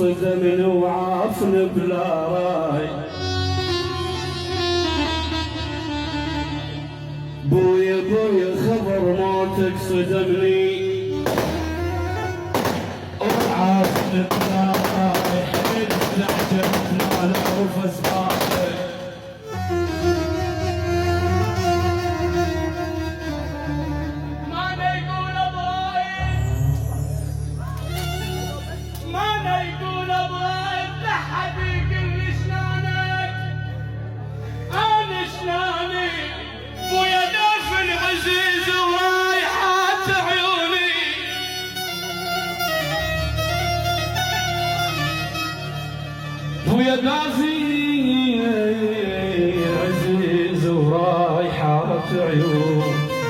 صدمني وعافني بلا راي. بويا بويا خبر موتك صدمني وعافني بلا راي. حيل زعجتنا العرف اسبابك ويا دافي عزيز ورايحات عيون.